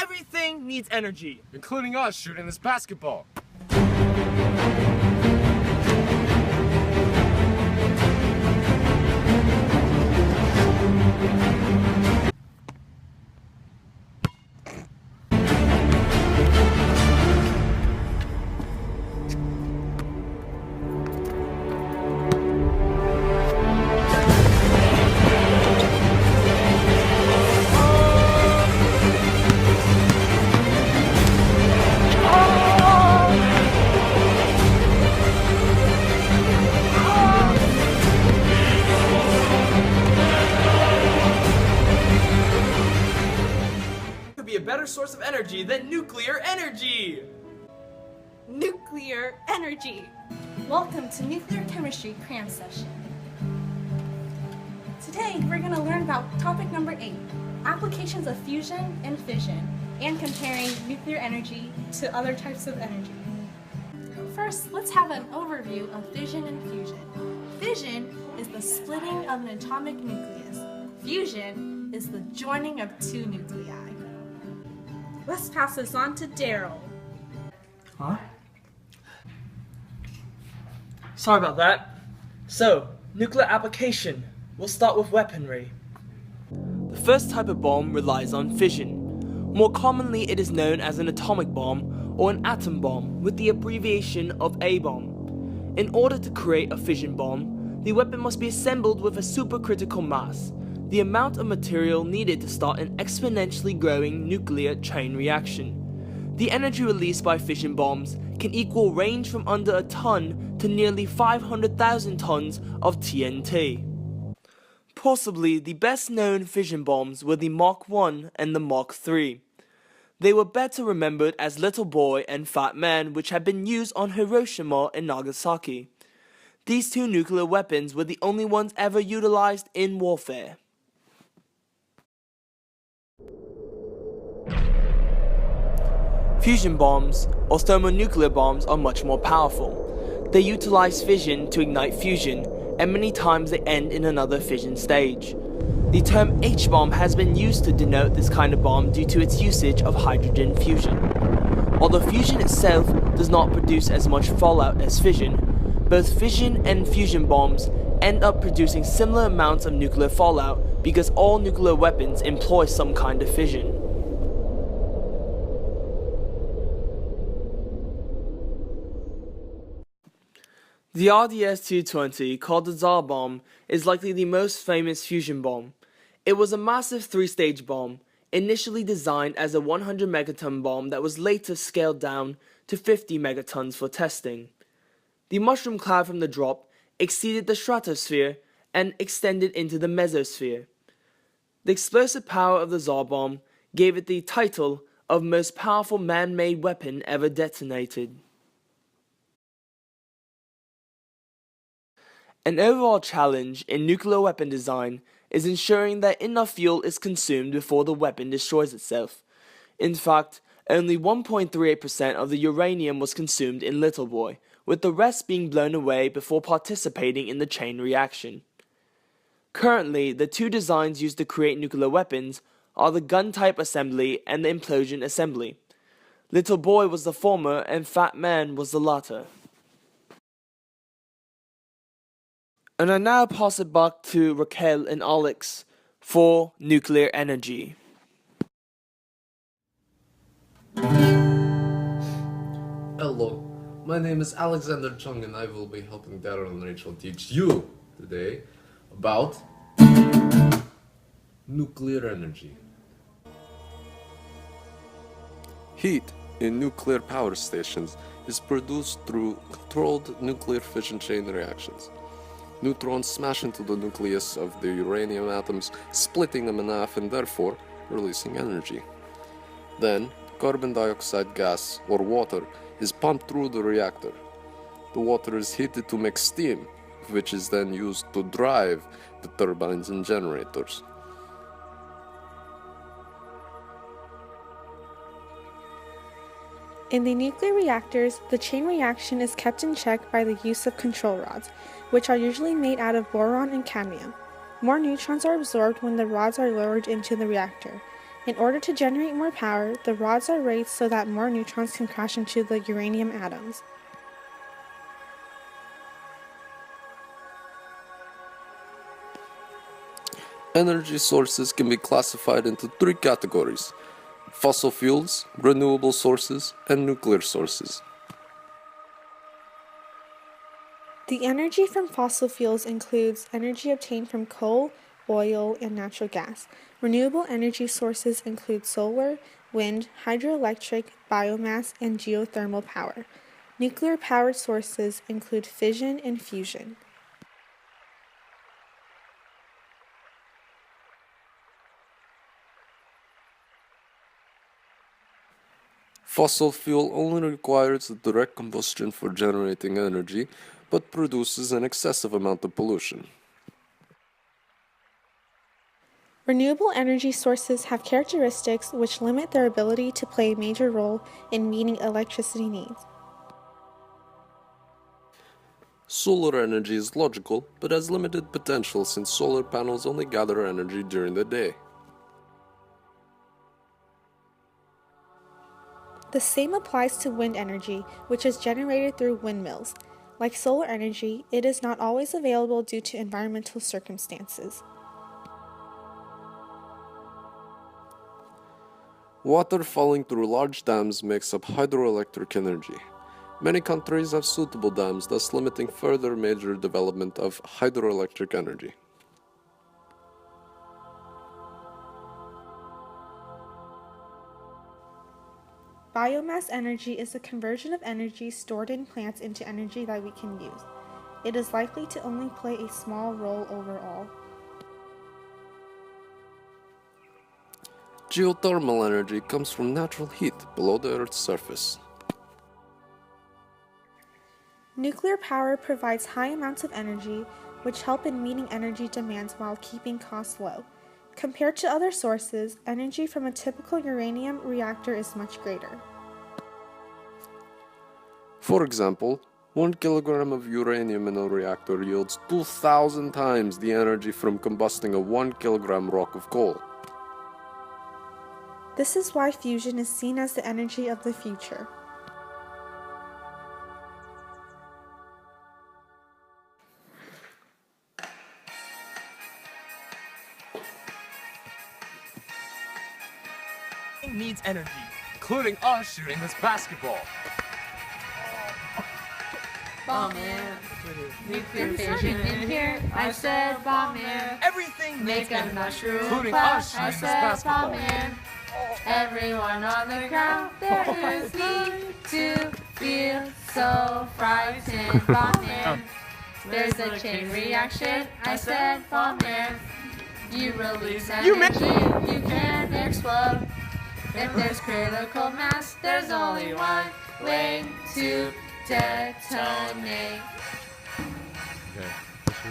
Everything needs energy. Including us shooting this basketball. Could be a better source of energy than nuclear energy. Nuclear energy. Welcome to Nuclear Chemistry Cram Session. Today we're going to learn about topic number 8, applications of fusion and fission, and comparing nuclear energy to other types of energy. First, let's have an overview of fission and fusion. Fission is the splitting of an atomic nucleus. Fusion is the joining of two nuclei. Let's pass this on to Daryl. Huh? Sorry about that. So, nuclear application. We'll start with weaponry. The first type of bomb relies on fission. More commonly, it is known as an atomic bomb or an atom bomb with the abbreviation of A-bomb. In order to create a fission bomb, the weapon must be assembled with a supercritical mass, the amount of material needed to start an exponentially growing nuclear chain reaction. The energy released by fission bombs can equal range from under a ton to nearly 500,000 tons of TNT. Possibly the best known fission bombs were the Mark I and the Mark III. They were better remembered as Little Boy and Fat Man, which had been used on Hiroshima and Nagasaki. These two nuclear weapons were the only ones ever utilized in warfare. Fusion bombs, or thermonuclear bombs, are much more powerful. They utilize fission to ignite fusion, and many times they end in another fission stage. The term H-bomb has been used to denote this kind of bomb due to its usage of hydrogen fusion. Although fusion itself does not produce as much fallout as fission, both fission and fusion bombs end up producing similar amounts of nuclear fallout because all nuclear weapons employ some kind of fission. The RDS-220, called the Tsar Bomb, is likely the most famous fusion bomb. It was a massive three-stage bomb, initially designed as a 100 megaton bomb that was later scaled down to 50 megatons for testing. The mushroom cloud from the drop exceeded the stratosphere and extended into the mesosphere. The explosive power of the Tsar Bomb gave it the title of most powerful man-made weapon ever detonated. An overall challenge in nuclear weapon design is ensuring that enough fuel is consumed before the weapon destroys itself. In fact, only 1.38% of the uranium was consumed in Little Boy, with the rest being blown away before participating in the chain reaction. Currently, the two designs used to create nuclear weapons are the gun-type assembly and the implosion assembly. Little Boy was the former and Fat Man was the latter. And I now pass it back to Raquel and Alex for nuclear energy. Hello, my name is Alexander Chung and I will be helping Daryl and Rachel teach you today about nuclear energy. Heat in nuclear power stations is produced through controlled nuclear fission chain reactions. Neutrons smash into the nucleus of the uranium atoms, splitting them in half and therefore releasing energy. Then, carbon dioxide gas, or water, is pumped through the reactor. The water is heated to make steam, which is then used to drive the turbines and generators. In the nuclear reactors, the chain reaction is kept in check by the use of control rods, which are usually made out of boron and cadmium. More neutrons are absorbed when the rods are lowered into the reactor. In order to generate more power, the rods are raised so that more neutrons can crash into the uranium atoms. Energy sources can be classified into three categories: fossil fuels, renewable sources, and nuclear sources. The energy from fossil fuels includes energy obtained from coal, oil, and natural gas. Renewable energy sources include solar, wind, hydroelectric, biomass, and geothermal power. Nuclear powered sources include fission and fusion. Fossil fuel only requires direct combustion for generating energy, but produces an excessive amount of pollution. Renewable energy sources have characteristics which limit their ability to play a major role in meeting electricity needs. Solar energy is logical, but has limited potential since solar panels only gather energy during the day. The same applies to wind energy, which is generated through windmills. Like solar energy, it is not always available due to environmental circumstances. Water falling through large dams makes up hydroelectric energy. Many countries have suitable dams, thus limiting further major development of hydroelectric energy. Biomass energy is a conversion of energy stored in plants into energy that we can use. It is likely to only play a small role overall. Geothermal energy comes from natural heat below the Earth's surface. Nuclear power provides high amounts of energy, which help in meeting energy demands while keeping costs low. Compared to other sources, energy from a typical uranium reactor is much greater. For example, 1 kilogram of uranium in a reactor yields 2,000 times the energy from combusting a 1 kilogram rock of coal. This is why fusion is seen as the energy of the future. Needs energy. Including us shooting this basketball. Bomb man. Nuclear fission in here. I said bomb man. Everything Make needs a energy. mushroom Including cloud. us I shooting this said basketball. bomb man. Everyone on the ground. There is need to feel so frightened. Bomb man. There's a chain reaction. I said bomb man. You release energy. You can explode. If there's critical mass, there's only one way to detonate.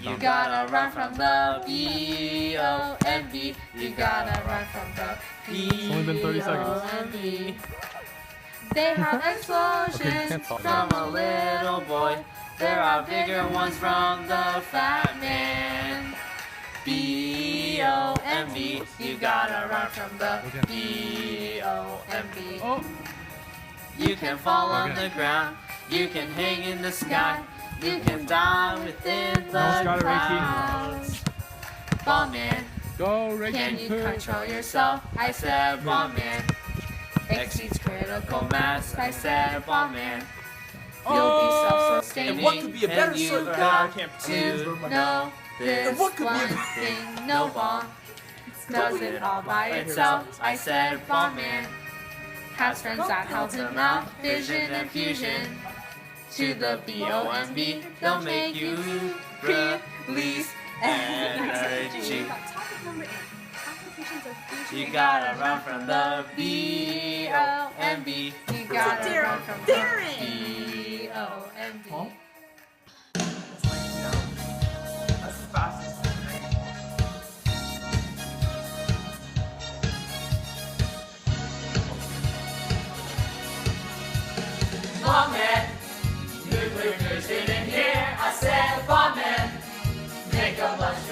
You gotta run from the B-O-M-B. You gotta run from the B-O-M-B. They have explosions from a little boy. There are bigger ones from the fat man. B-O-M-B. You gotta run from the B-O-M-B. You can fall on the ground. You can hang in the sky. You can die within the clouds. Bomb man, Go, Ricky. can you control yourself? I said bomb man. Exceeds critical mass. I said bomb man. You'll be self-sustaining. And what could be a better and you circuit? I got can't to pretend. know this what could be one a- thing. No bomb does it all by itself. I said bomb man. Has friends that help him out. Fission and fusion. To the B-O-M-B, they'll make you release energy. Topic number 8. Applications of fusion. You gotta run from the B-O-M-B. You gotta run from the B-O-M-B. That's the fastest thing, right? Bomb man, nuclear fission in here. I said bomb man, make a mushroom.